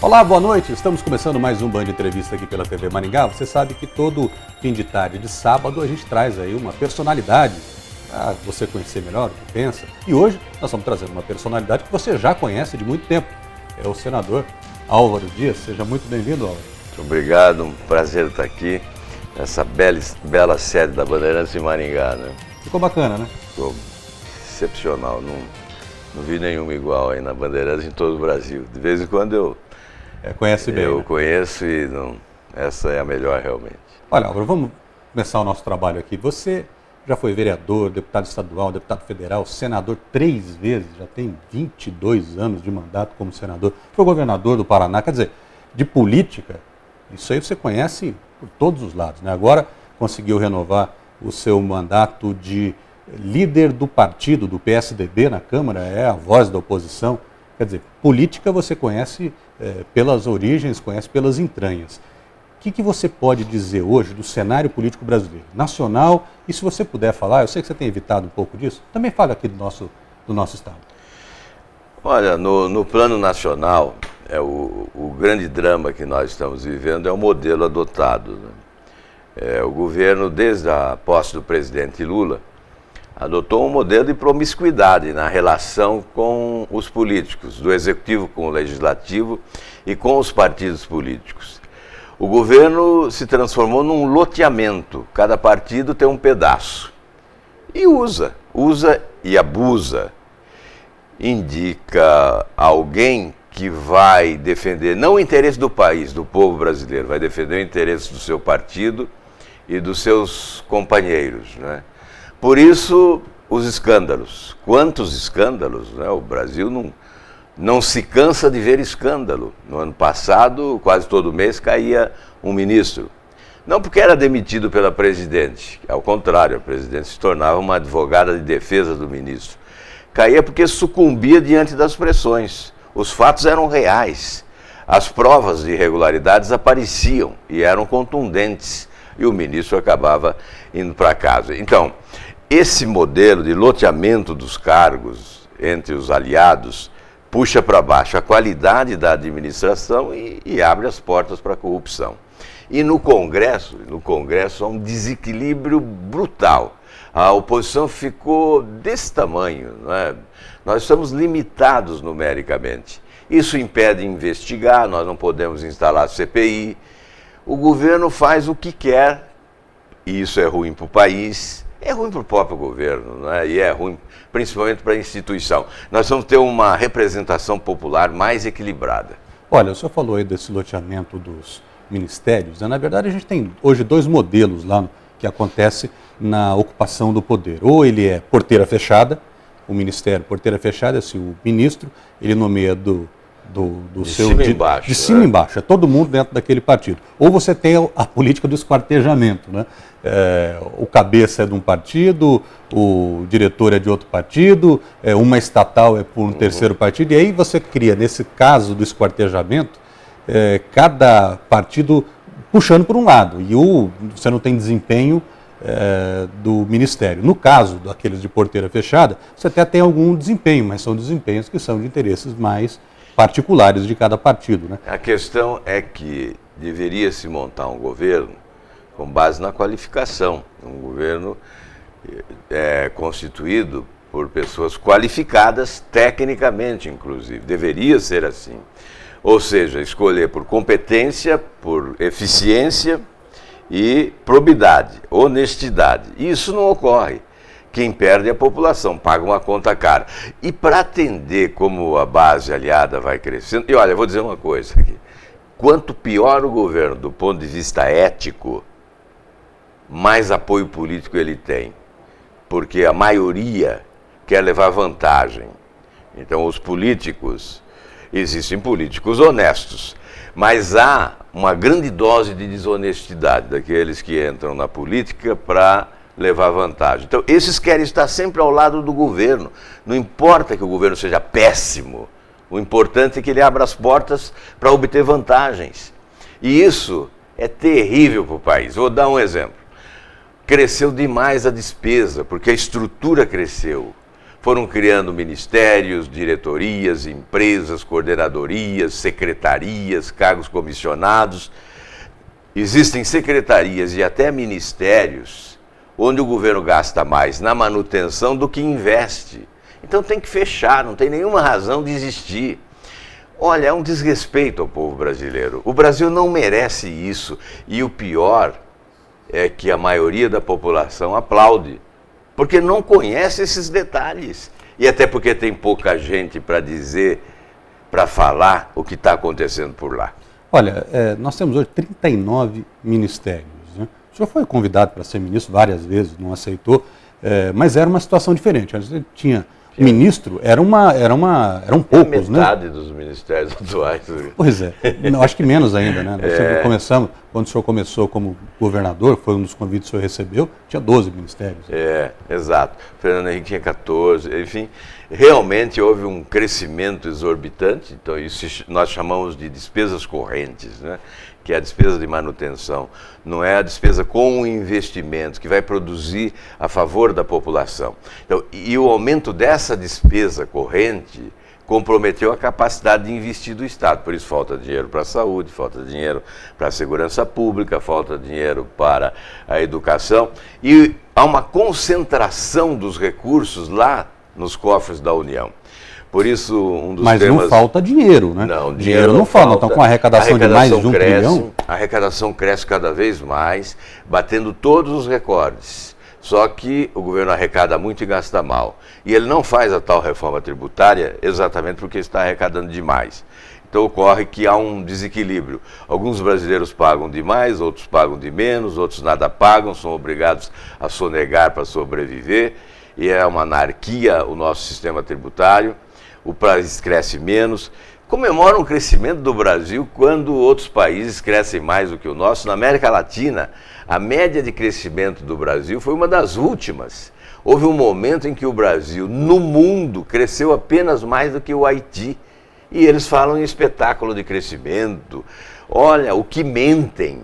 Olá, boa noite. Estamos começando mais um Band Entrevista aqui pela TV Maringá. Você sabe que todo fim de tarde de sábado a gente traz aí uma personalidade para você conhecer melhor o que pensa. E hoje nós estamos trazendo uma personalidade que você já conhece de muito tempo. É o senador Álvaro Dias. Seja muito bem-vindo, Álvaro. Muito obrigado, um prazer estar aqui nessa bela série da Bandeirantes em Maringá, né? Ficou bacana, né? Ficou excepcional. Não vi nenhuma igual aí na Bandeirantes em todo o Brasil. De vez em quando eu conhece bem. Eu né? conheço e essa é a melhor realmente. Olha, Álvaro, vamos começar o nosso trabalho aqui. Você já foi vereador, deputado estadual, deputado federal, senador 3 vezes, já tem 22 anos de mandato como senador. Foi governador do Paraná, quer dizer, de política, isso aí você conhece por todos os lados, né? Agora conseguiu renovar o seu mandato de líder do partido, do PSDB na Câmara, é a voz da oposição. Quer dizer, política você conhece pelas origens, conhece pelas entranhas. O que você pode dizer hoje do cenário político brasileiro, nacional, e se você puder falar, eu sei que você tem evitado um pouco disso, também fale aqui do nosso estado. Olha, no plano nacional, o grande drama que nós estamos vivendo é o modelo adotado, né? O governo, desde a posse do presidente Lula, adotou um modelo de promiscuidade na relação com os políticos, do executivo com o legislativo e com os partidos políticos. O governo se transformou num loteamento, cada partido tem um pedaço. E usa e abusa. Indica alguém que vai defender não o interesse do país, do povo brasileiro, vai defender o interesse do seu partido e dos seus companheiros, né? Por isso, os escândalos. Quantos escândalos, né? O Brasil não se cansa de ver escândalo. No ano passado, quase todo mês, caía um ministro. Não porque era demitido pela presidente, ao contrário, a presidente se tornava uma advogada de defesa do ministro. Caía porque sucumbia diante das pressões. Os fatos eram reais. As provas de irregularidades apareciam e eram contundentes. E o ministro acabava indo para casa. Então, esse modelo de loteamento dos cargos entre os aliados puxa para baixo a qualidade da administração e abre as portas para a corrupção. E no Congresso há um desequilíbrio brutal. A oposição ficou desse tamanho, não é? Nós estamos limitados numericamente. Isso impede investigar, nós não podemos instalar CPI. O governo faz o que quer, e isso é ruim para o país. É ruim para o próprio governo, né? E é ruim principalmente para a instituição. Nós vamos ter uma representação popular mais equilibrada. Olha, o senhor falou aí desse loteamento dos ministérios, né? Na verdade, a gente tem hoje 2 modelos lá que acontece na ocupação do poder. Ou ele é porteira fechada, o ministério porteira fechada, assim, o ministro, ele nomeia de cima embaixo, é todo mundo dentro daquele partido. Ou você tem a política do esquartejamento, né? O cabeça é de um partido, o diretor é de outro partido, uma estatal é por um terceiro partido, e aí você cria, nesse caso do esquartejamento, cada partido puxando por um lado, e você não tem desempenho do ministério. No caso daqueles de porteira fechada, você até tem algum desempenho, mas são desempenhos que são de interesses mais particulares de cada partido, né? A questão é que deveria se montar um governo com base na qualificação. Um governo constituído por pessoas qualificadas tecnicamente, inclusive. Deveria ser assim. Ou seja, escolher por competência, por eficiência e probidade, honestidade. Isso não ocorre. Quem perde é a população, paga uma conta cara. E para atender como a base aliada vai crescendo... E olha, eu vou dizer uma coisa aqui. Quanto pior o governo do ponto de vista ético, mais apoio político ele tem. Porque a maioria quer levar vantagem. Então, os políticos... Existem políticos honestos, mas há uma grande dose de desonestidade daqueles que entram na política para levar vantagem. Então, esses querem estar sempre ao lado do governo. Não importa que o governo seja péssimo, o importante é que ele abra as portas para obter vantagens. E isso é terrível para o país. Vou dar um exemplo. Cresceu demais a despesa, porque a estrutura cresceu. foram criando ministérios, diretorias, empresas, coordenadorias, secretarias, cargos comissionados. Existem secretarias e até ministérios onde o governo gasta mais na manutenção do que investe. Então tem que fechar, não tem nenhuma razão de existir. Olha, é um desrespeito ao povo brasileiro. O Brasil não merece isso. E o pior é que a maioria da população aplaude, porque não conhece esses detalhes. E até porque tem pouca gente para dizer, para falar o que está acontecendo por lá. Olha, nós temos hoje 39 ministérios, né? O senhor foi convidado para ser ministro várias vezes, não aceitou, mas era uma situação diferente. Antes tinha ministro, eram poucos, né? Metade dos ministérios atuais. Pois é, não, acho que menos ainda, né? Nós começamos, quando o senhor começou como governador, foi um dos convites que o senhor recebeu, tinha 12 ministérios. Exato. O Fernando Henrique tinha 14, enfim, realmente houve um crescimento exorbitante, então isso nós chamamos de despesas correntes, né? Que é a despesa de manutenção, não é a despesa com o investimento que vai produzir a favor da população. Então, e o aumento dessa despesa corrente comprometeu a capacidade de investir do Estado. Por isso falta dinheiro para a saúde, falta dinheiro para a segurança pública, falta dinheiro para a educação. E há uma concentração dos recursos lá nos cofres da União. Por isso, um dos temas... Mas não falta dinheiro, né? Não, dinheiro não falta. Estão com a arrecadação de mais de 1 trilhão. A arrecadação cresce cada vez mais, batendo todos os recordes. Só que o governo arrecada muito e gasta mal. E ele não faz a tal reforma tributária exatamente porque está arrecadando demais. Então ocorre que há um desequilíbrio. Alguns brasileiros pagam demais, outros pagam de menos, outros nada pagam, são obrigados a sonegar para sobreviver. E é uma anarquia o nosso sistema tributário. O país cresce menos. Comemora um crescimento do Brasil quando outros países crescem mais do que o nosso. Na América Latina, a média de crescimento do Brasil foi uma das últimas. Houve um momento em que o Brasil, no mundo, cresceu apenas mais do que o Haiti. E eles falam em espetáculo de crescimento. Olha, o que mentem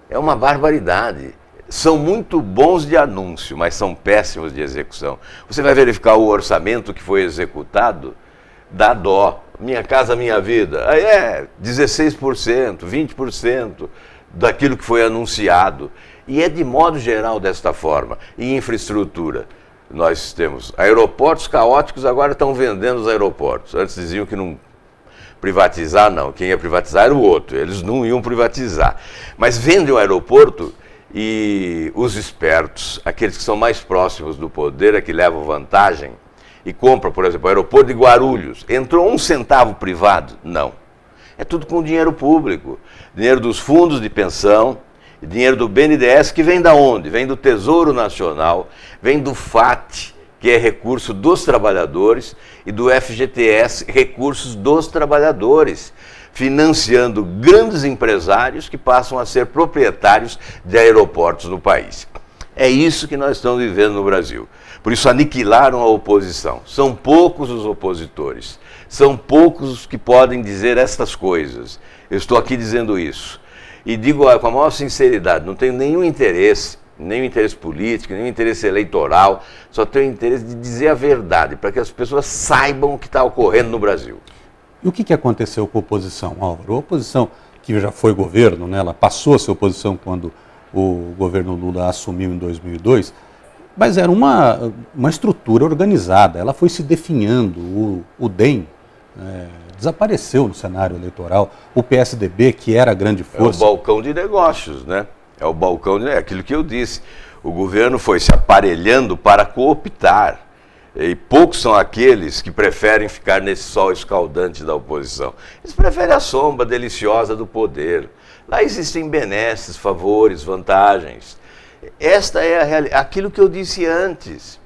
é uma barbaridade. São muito bons de anúncio, mas são péssimos de execução. Você vai verificar o orçamento que foi executado, dá dó. Minha Casa Minha Vida, aí 16%, 20% daquilo que foi anunciado. E é de modo geral desta forma. E infraestrutura. Nós temos aeroportos caóticos, agora estão vendendo os aeroportos. Antes diziam que não privatizar, não. Quem ia privatizar era o outro. Eles não iam privatizar. Mas vendem o aeroporto. E os espertos, aqueles que são mais próximos do poder, é que levam vantagem e compram, por exemplo, o aeroporto de Guarulhos. Entrou 1 centavo privado? Não. É tudo com dinheiro público. Dinheiro dos fundos de pensão, dinheiro do BNDES, que vem da onde? Vem do Tesouro Nacional, vem do FAT, que é recurso dos trabalhadores, e do FGTS, recursos dos trabalhadores, financiando grandes empresários que passam a ser proprietários de aeroportos no país. É isso que nós estamos vivendo no Brasil. Por isso aniquilaram a oposição. São poucos os opositores. São poucos os que podem dizer estas coisas. Eu estou aqui dizendo isso. E digo com a maior sinceridade, não tenho nenhum interesse político, nenhum interesse eleitoral, só tenho interesse de dizer a verdade, para que as pessoas saibam o que está ocorrendo no Brasil. E o que aconteceu com a oposição, Álvaro? A oposição, que já foi governo, né, ela passou a ser oposição quando o governo Lula assumiu em 2002, mas era uma estrutura organizada, ela foi se definhando, o DEM desapareceu no cenário eleitoral, o PSDB, que era a grande força... É o balcão de negócios, né? É o balcão de aquilo que eu disse. O governo foi se aparelhando para cooptar. E poucos são aqueles que preferem ficar nesse sol escaldante da oposição. Eles preferem a sombra deliciosa do poder. Lá existem benesses, favores, vantagens. Esta é a realidade. Aquilo que eu disse antes.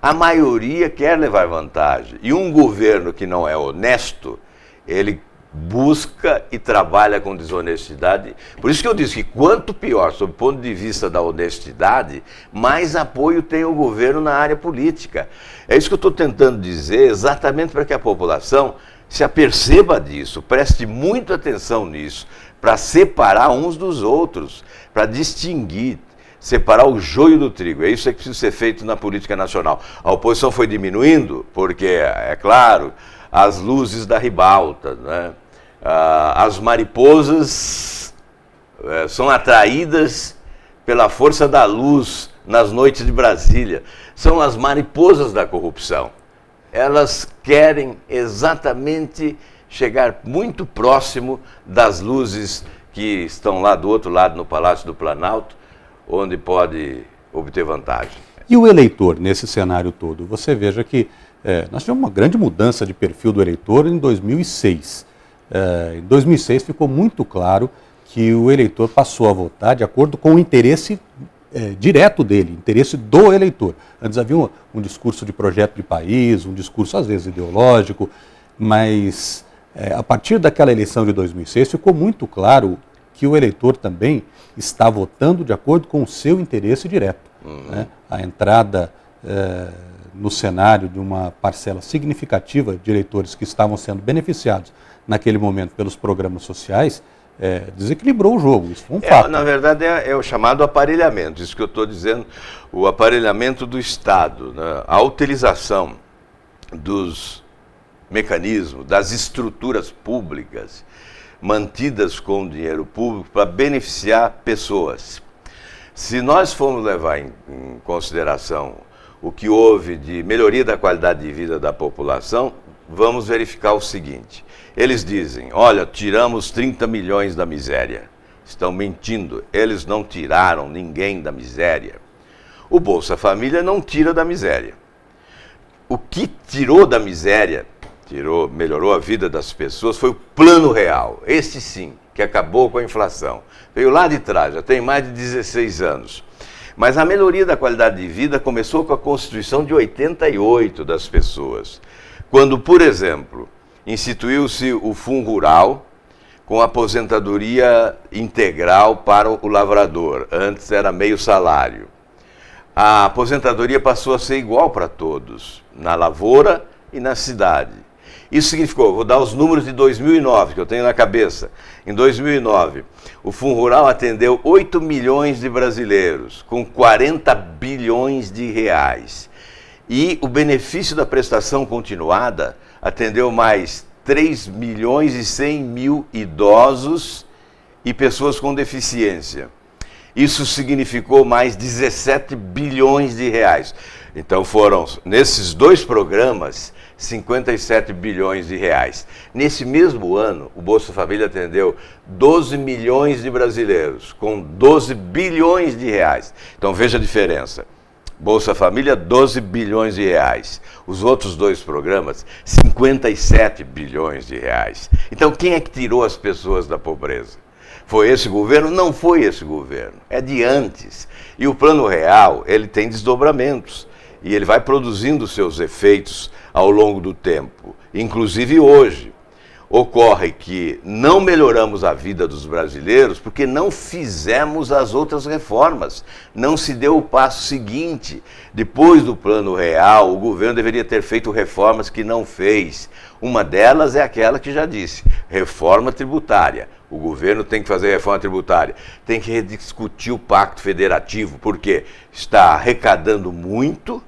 A maioria quer levar vantagem. E um governo que não é honesto, ele busca e trabalha com desonestidade. Por isso que eu disse que quanto pior, sob o ponto de vista da honestidade, mais apoio tem o governo na área política. É isso que eu estou tentando dizer, exatamente para que a população se aperceba disso, preste muita atenção nisso, para separar uns dos outros, para distinguir. separar o joio do trigo. É isso que precisa ser feito na política nacional. A oposição foi diminuindo porque, é claro, as luzes da ribalta, né? As mariposas são atraídas pela força da luz nas noites de Brasília. São as mariposas da corrupção. Elas querem exatamente chegar muito próximo das luzes que estão lá do outro lado, no Palácio do Planalto, onde pode obter vantagem. E o eleitor, nesse cenário todo? Você veja que nós tivemos uma grande mudança de perfil do eleitor em 2006. Em 2006 ficou muito claro que o eleitor passou a votar de acordo com o interesse direto dele, interesse do eleitor. Antes havia um discurso de projeto de país, um discurso às vezes ideológico, mas a partir daquela eleição de 2006 ficou muito claro que o eleitor também está votando de acordo com o seu interesse direto. Né? A entrada no cenário de uma parcela significativa de eleitores que estavam sendo beneficiados naquele momento pelos programas sociais, desequilibrou o jogo, isso foi um fato. Na verdade é o chamado aparelhamento, isso que eu estou dizendo, o aparelhamento do Estado, né? A utilização dos mecanismos, das estruturas públicas mantidas com dinheiro público para beneficiar pessoas. Se nós formos levar em consideração o que houve de melhoria da qualidade de vida da população, vamos verificar o seguinte: eles dizem, olha, tiramos 30 milhões da miséria. Estão mentindo, eles não tiraram ninguém da miséria. O Bolsa Família não tira da miséria. O que tirou da miséria, melhorou a vida das pessoas, foi o Plano Real. Esse sim, que acabou com a inflação. Veio lá de trás, já tem mais de 16 anos. Mas a melhoria da qualidade de vida começou com a Constituição de 88 das pessoas. Quando, por exemplo, instituiu-se o Fundo Rural com aposentadoria integral para o lavrador. Antes era meio salário. A aposentadoria passou a ser igual para todos, na lavoura e na cidade. Isso significou, vou dar os números de 2009, que eu tenho na cabeça. Em 2009, o Fundo Rural atendeu 8 milhões de brasileiros, com 40 bilhões de reais. E o benefício da prestação continuada atendeu mais 3 milhões e 100 mil idosos e pessoas com deficiência. Isso significou mais 17 bilhões de reais. Então foram, nesses dois programas, 57 bilhões de reais. Nesse mesmo ano, o Bolsa Família atendeu 12 milhões de brasileiros, com 12 bilhões de reais. Então veja a diferença. Bolsa Família, 12 bilhões de reais. Os outros dois programas, 57 bilhões de reais. Então quem é que tirou as pessoas da pobreza? Foi esse governo? Não foi esse governo. É de antes. E o Plano Real, ele tem desdobramentos. E ele vai produzindo seus efeitos ao longo do tempo. Inclusive hoje. Ocorre que não melhoramos a vida dos brasileiros porque não fizemos as outras reformas. Não se deu o passo seguinte. Depois do Plano Real, o governo deveria ter feito reformas que não fez. Uma delas é aquela que já disse, reforma tributária. O governo tem que fazer reforma tributária. Tem que rediscutir o Pacto Federativo, porque está arrecadando muito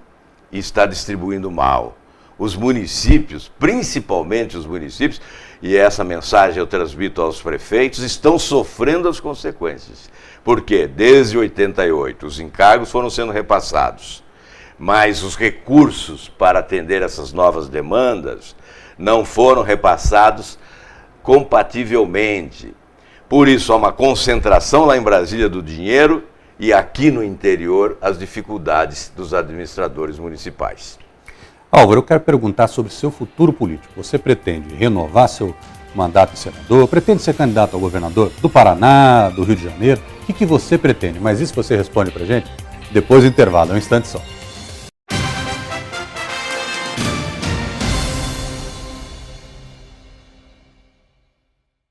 e está distribuindo mal. Os municípios, principalmente os municípios, e essa mensagem eu transmito aos prefeitos, estão sofrendo as consequências. Porque desde 88 os encargos foram sendo repassados, mas os recursos para atender essas novas demandas não foram repassados compativelmente. Por isso há uma concentração lá em Brasília do dinheiro e aqui no interior as dificuldades dos administradores municipais. Álvaro, eu quero perguntar sobre o seu futuro político. Você pretende renovar seu mandato de senador? Pretende ser candidato a governador do Paraná, do Rio de Janeiro? O que você pretende? Mas isso você responde pra gente depois do intervalo, é um instante só.